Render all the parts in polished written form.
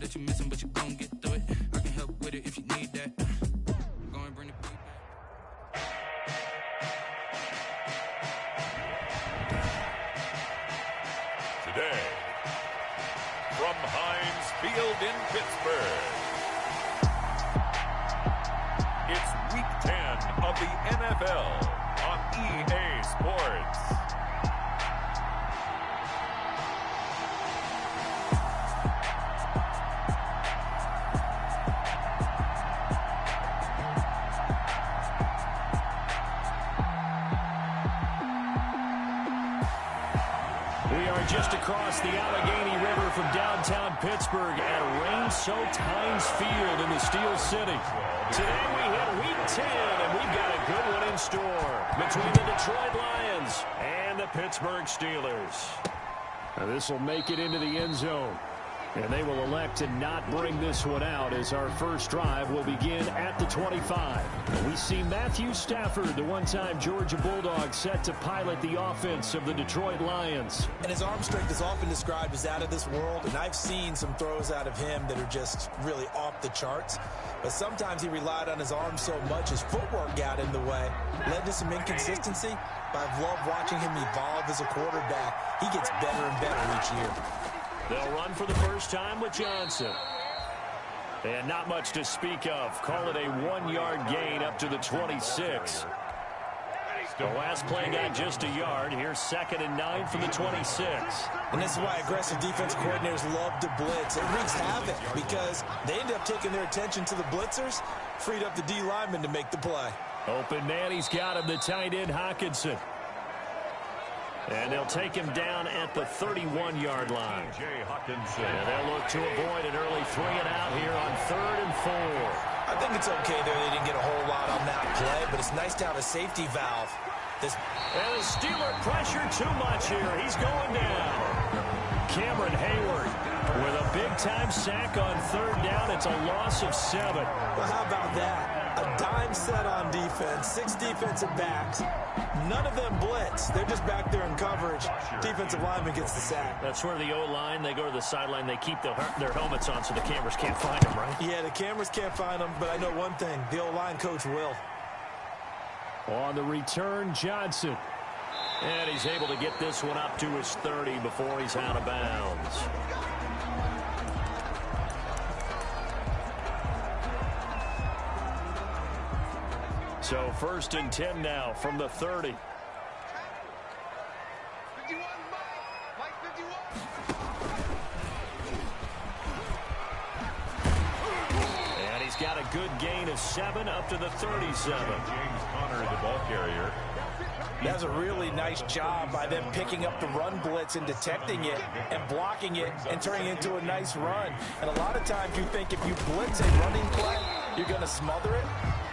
that you're missing, but you're gonna get through it. I can help with it if you need that. Go and bring the beat back. Today, from Heinz Field in Pittsburgh, it's Week 10 of the NFL on EA Sports. Just across the Allegheny River from downtown Pittsburgh at rain-soaked Heinz Field in the Steel City. Today we hit Week 10, and we've got a good one in store between the Detroit Lions and the Pittsburgh Steelers. Now this will make it into the end zone, and they will elect to not bring this one out as our first drive will begin at the 25. We see Matthew Stafford, the one-time Georgia Bulldog, set to pilot the offense of the Detroit Lions. And his arm strength is often described as out of this world, and I've seen some throws out of him that are just really off the charts. But sometimes he relied on his arm so much his footwork got in the way, led to some inconsistency. But I've loved watching him evolve as a quarterback. He gets better and better each year. They'll run for the first time with Johnson. And not much to speak of. Call it a 1-yard gain up to the 26. The last play got just a yard. Here's 2nd and 9 from the 26. And this is why aggressive defense coordinators love to blitz. It wreaks havoc because they end up taking their attention to the blitzers, freed up the D lineman to make the play. Open man, he's got him, the tight end Hockenson. And they'll take him down at the 31-yard line. And they'll look to avoid an early 3-and-out here on 3rd and 4. I think it's okay there. They didn't get a whole lot on that play, but it's nice to have a safety valve. And the Steeler pressure too much here. He's going down. Cameron Hayward with a big-time sack on 3rd down. It's a loss of 7. Well, how about that? A dime set on defense, 6 defensive backs. None of them blitz. They're just back there in coverage. Defensive lineman gets the sack. That's where the O-line, they go to the sideline, they keep their helmets on so the cameras can't find them, right? Yeah, the cameras can't find them, but I know one thing. The O-line coach will. On the return, Johnson. And he's able to get this one up to his 30 before he's out of bounds. So 1st and 10 now from the 30. And he's got a good gain of 7 up to the 37. James Conner, the ball carrier. That's a really nice job by them picking up the run blitz and detecting it and blocking it and turning it into a nice run. And a lot of times you think if you blitz a running play, you're going to smother it.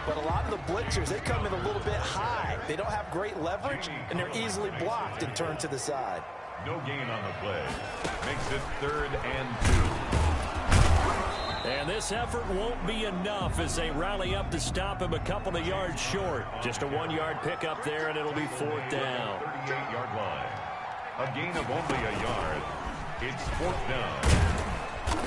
But a lot of the blitzers, they come in a little bit high. They don't have great leverage, and they're easily blocked and turned to the side. No gain on the play. Makes it 3rd and 2. And this effort won't be enough as they rally up to stop him a couple of yards short. Just a 1-yard pickup there, and it'll be 4th down. 38-yard line. A gain of only a yard. It's 4th down.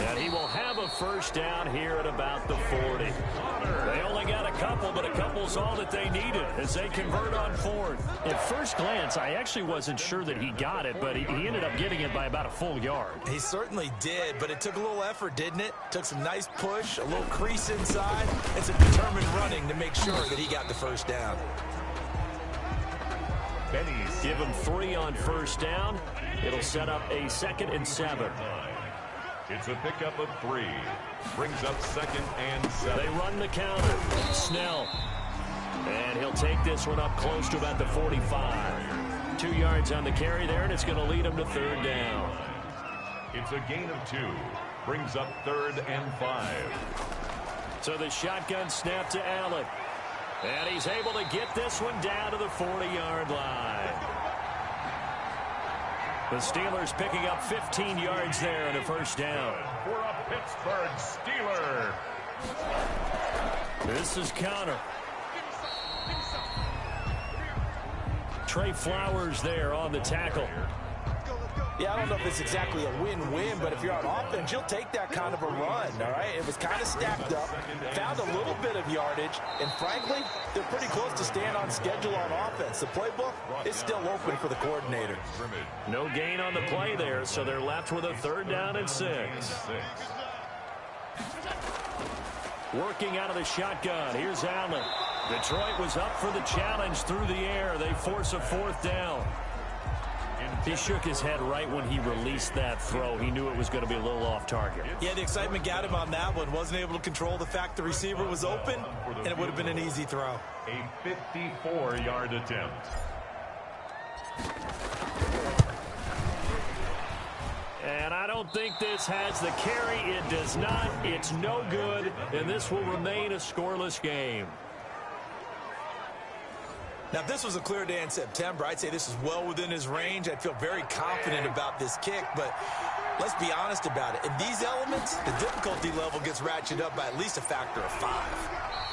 And he will have a first down here at about the 40. They only got a couple, but a couple's all that they needed as they convert on 4th. At first glance, I actually wasn't sure that he got it, but he ended up getting it by about a full yard. He certainly did, but it took a little effort, didn't it? Took some nice push, a little crease inside, and some determined running to make sure that he got the first down. Give him 3 on first down. It'll set up a 2nd and 7. It's a pickup of 3. Brings up 2nd and 7. They run the counter. Snell. And he'll take this one up close to about the 45. 2 yards on the carry there, and it's going to lead him to 3rd down. It's a gain of 2. Brings up 3rd and 5. So the shotgun snap to Allen. And he's able to get this one down to the 40-yard line. The Steelers picking up 15 yards there and a first down. For a Pittsburgh Steeler. This is Conner. Trey Flowers there on the tackle. Yeah, I don't know if it's exactly a win-win, but if you're on offense, you'll take that kind of a run, all right? It was kind of stacked up, found a little bit of yardage, and frankly, they're pretty close to staying on schedule on offense. The playbook is still open for the coordinator. No gain on the play there, so they're left with a 3rd down and 6. Working out of the shotgun. Here's Allen. Detroit was up for the challenge through the air. They force a 4th down. He shook his head right when he released that throw. He knew it was going to be a little off target. Yeah, the excitement got him on that one. Wasn't able to control the fact the receiver was open, and it would have been an easy throw. A 54-yard attempt. And I don't think this has the carry. It does not. It's no good, and this will remain a scoreless game. Now, if this was a clear day in September, I'd say this is well within his range. I'd feel very confident about this kick, but let's be honest about it. In these elements, the difficulty level gets ratcheted up by at least a factor of 5.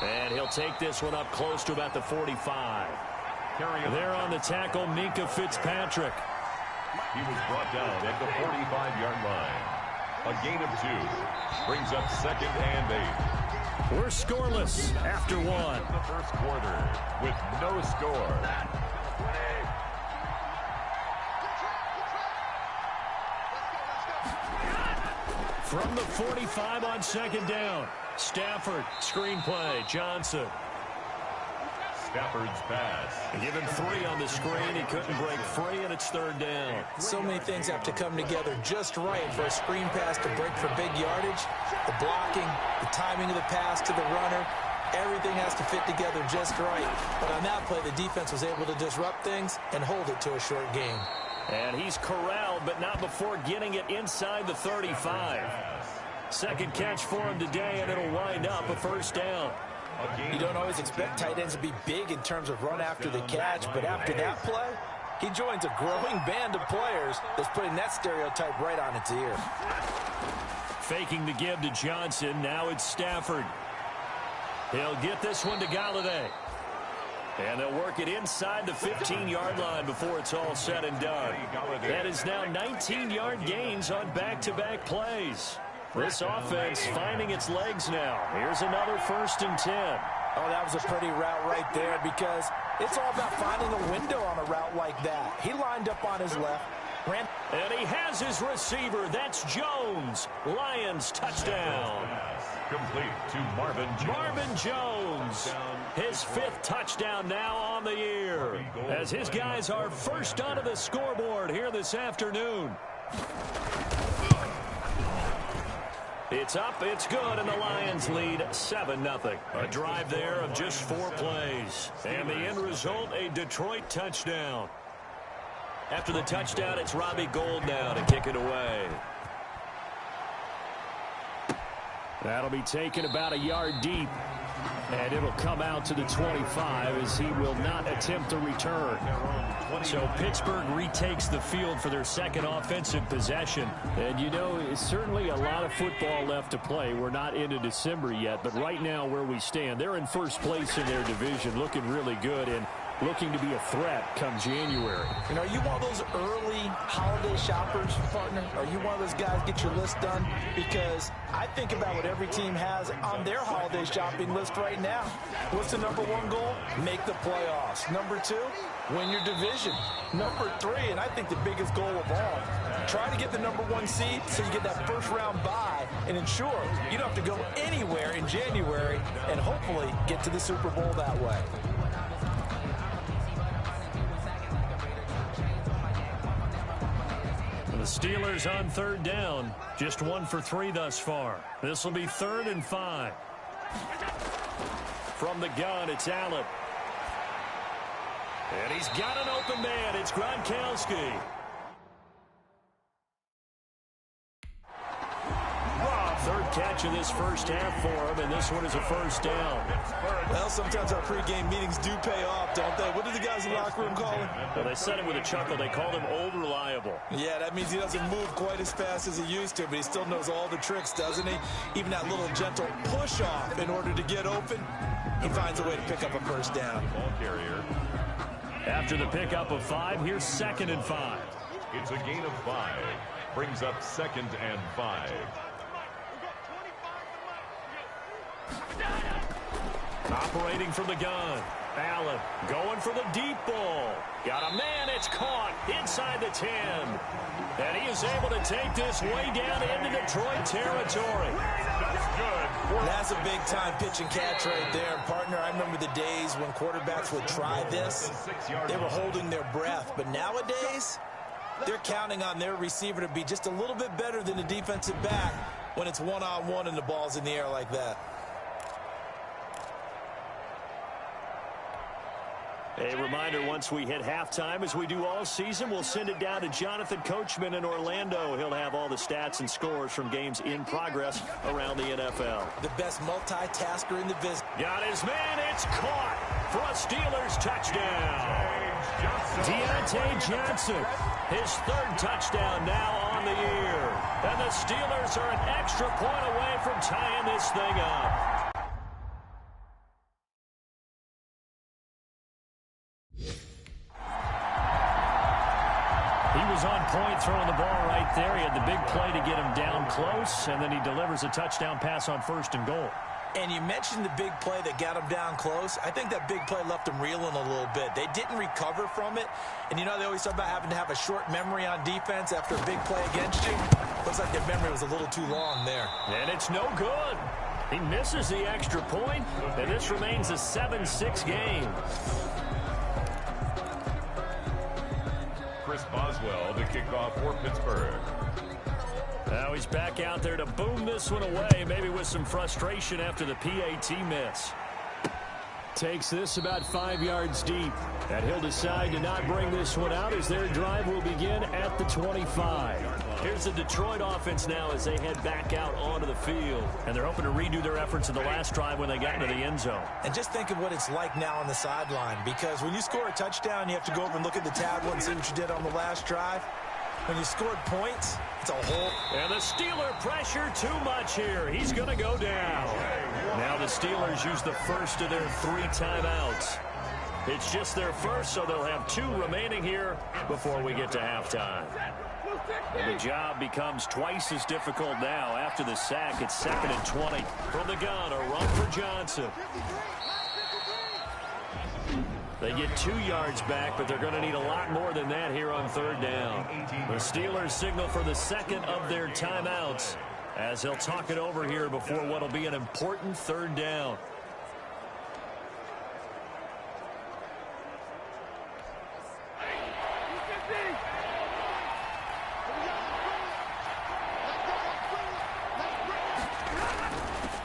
And he'll take this one up close to about the 45. There on the tackle, Minkah Fitzpatrick. He was brought down at the 45-yard line. A gain of 2 brings up 2nd and 8. We're scoreless after 1. The first quarter with no score. From the 45 on 2nd down. Stafford, screenplay, Johnson. Stafford's pass. Give him 3 on the screen. He couldn't break free, and it's 3rd down. So many things have to come together just right for a screen pass to break for big yardage. The blocking, the timing of the pass to the runner, everything has to fit together just right. But on that play, the defense was able to disrupt things and hold it to a short gain. And he's corralled, but not before getting it inside the 35. 2nd catch for him today, and it'll wind up a 1st down. You don't always expect tight ends to be big in terms of run after the catch, but after that play, he joins a growing band of players that's putting that stereotype right on its ear. Faking the give to Johnson. Now it's Stafford. He'll get this one to Galladay. And they'll work it inside the 15-yard line before it's all said and done. That is now 19-yard gains on back-to-back plays. This offense finding its legs now. Here's another 1st and 10. Oh, that was a pretty route right there because it's all about finding a window on a route like that. He lined up on his left. And he has his receiver. That's Jones. Lions touchdown. Complete to Marvin Jones. Marvin Jones. His 5th touchdown now on the year. As his guys are first onto the scoreboard here this afternoon. It's up, it's good, and the Lions lead 7-0. A drive there of just 4 plays. And the end result, a Detroit touchdown. After the touchdown, it's Robbie Gould now to kick it away. That'll be taken about a yard deep. And it'll come out to the 25 as he will not attempt a return. So Pittsburgh retakes the field for their 2nd offensive possession. And, you know, it's certainly a lot of football left to play. We're not into December yet, but right now where we stand, they're in 1st place in their division, looking really good and looking to be a threat come January. You know, are you one of those early holiday shoppers, partner? Are you one of those guys get your list done? Because I think about what every team has on their holiday shopping list right now. What's the number 1 goal? Make the playoffs. Number 2, win your division. Number 3, and I think the biggest goal of all, try to get the number 1 seed so you get that 1st round bye and ensure you don't have to go anywhere in January and hopefully get to the Super Bowl that way. The Steelers on 3rd down. Just 1 for 3 thus far. This will be 3rd and 5. From the gun, it's Allen. And he's got an open man. It's Gronkowski. Third catch of this first half for him, and this one is a 1st down. Well, sometimes our pregame meetings do pay off, don't they? What do the guys in the locker room call him? Well, they said it with a chuckle. They called him Old Reliable. Yeah, that means he doesn't move quite as fast as he used to, but he still knows all the tricks, doesn't he? Even that little gentle push-off in order to get open, he finds a way to pick up a 1st down. Ball carrier. After the pickup of 5, here's 2nd and 5. It's a gain of 5. Brings up 2nd and 5. Operating from the gun. Allen going for the deep ball. Got a man. It's caught inside the 10. And he is able to take this way down into Detroit territory. That's good. That's a big-time pitch and catch right there. Partner, I remember the days when quarterbacks would try this. They were holding their breath. But nowadays, they're counting on their receiver to be just a little bit better than the defensive back when it's one-on-one and the ball's in the air like that. A reminder, once we hit halftime, as we do all season, we'll send it down to Jonathan Coachman in Orlando. He'll have all the stats and scores from games in progress around the NFL. The best multitasker in the business. Got his man. It's caught for a Steelers touchdown. Deontay Johnson, his 3rd touchdown now on the year. And the Steelers are an extra point away from tying this thing up. He was on point throwing the ball right there. He had the big play to get him down close, and then he delivers a touchdown pass on 1st and goal. And you mentioned the big play that got him down close. I think that big play left him reeling a little bit. They didn't recover from it. And, you know, they always talk about having to have a short memory on defense after a big play against you. Looks like their memory was a little too long there. And it's no good. He misses the extra point, and this remains a 7-6 game. Chris Boswell to kick off for Pittsburgh. Now he's back out there to boom this one away, maybe with some frustration after the PAT miss. Takes this about 5 yards deep. And he'll decide to not bring this one out as their drive will begin at the 25. Here's the Detroit offense now as they head back out onto the field. And they're hoping to redo their efforts in the last drive when they got into the end zone. And just think of what it's like now on the sideline, because when you score a touchdown, you have to go over and look at the tablet and see what you did on the last drive. When you scored points, it's a whole... And the Steeler pressure too much here. He's going to go down. Now the Steelers use the first of their 3 timeouts. It's just their first, so they'll have 2 remaining here before we get to halftime. And the job becomes twice as difficult now. After the sack, it's 2nd and 20. From the gun, a run for Johnson. They get 2 yards back, but they're going to need a lot more than that here on 3rd down. The Steelers signal for the 2nd of their timeouts as they'll talk it over here before what will be an important 3rd down.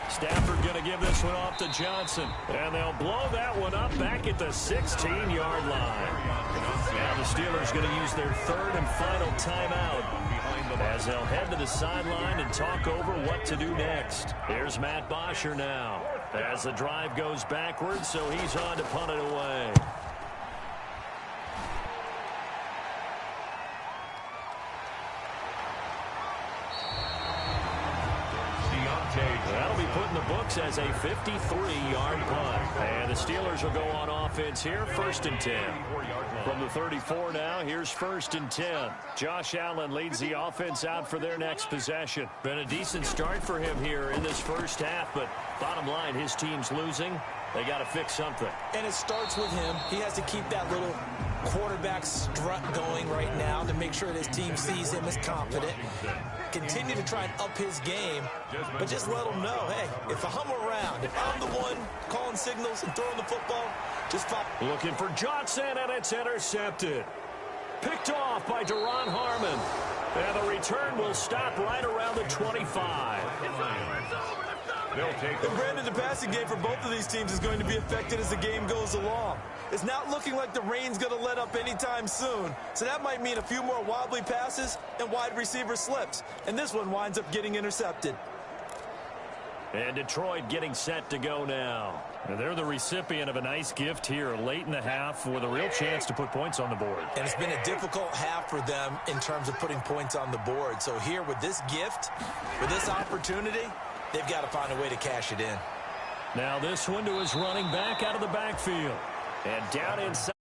Stafford going to give this one off to Johnson. And they'll blow that one up back at the 16-yard line. Now the Steelers going to use their 3rd and final timeout as they'll head to the sideline and talk over what to do next. Here's Matt Bosher now as the drive goes backwards, so he's on to punt it away. That'll be put in the books as a 53-yard punt. And the Steelers will go on offense here, 1st and 10. From the 34 now, here's 1st and 10. Josh Allen leads the offense out for their next possession. Been a decent start for him here in this first half, but bottom line, his team's losing. They got to fix something. And it starts with him. He has to keep that little quarterback strut going right now to make sure that his team sees him as confident. Continue to try and up his game, but just let him know, hey, if I'm around, if I'm the one calling signals and throwing the football, just fine. Looking for Johnson, and it's intercepted. Picked off by Deron Harmon. And the return will stop right around the 25. And Brandon, the passing game for both of these teams is going to be affected as the game goes along. It's not looking like the rain's going to let up anytime soon. So that might mean a few more wobbly passes and wide receiver slips. And this one winds up getting intercepted. And Detroit getting set to go now. And they're the recipient of a nice gift here late in the half with a real chance to put points on the board. And it's been a difficult half for them in terms of putting points on the board. So here with this gift, with this opportunity, they've got to find a way to cash it in. Now this one to his running back out of the backfield. And down inside.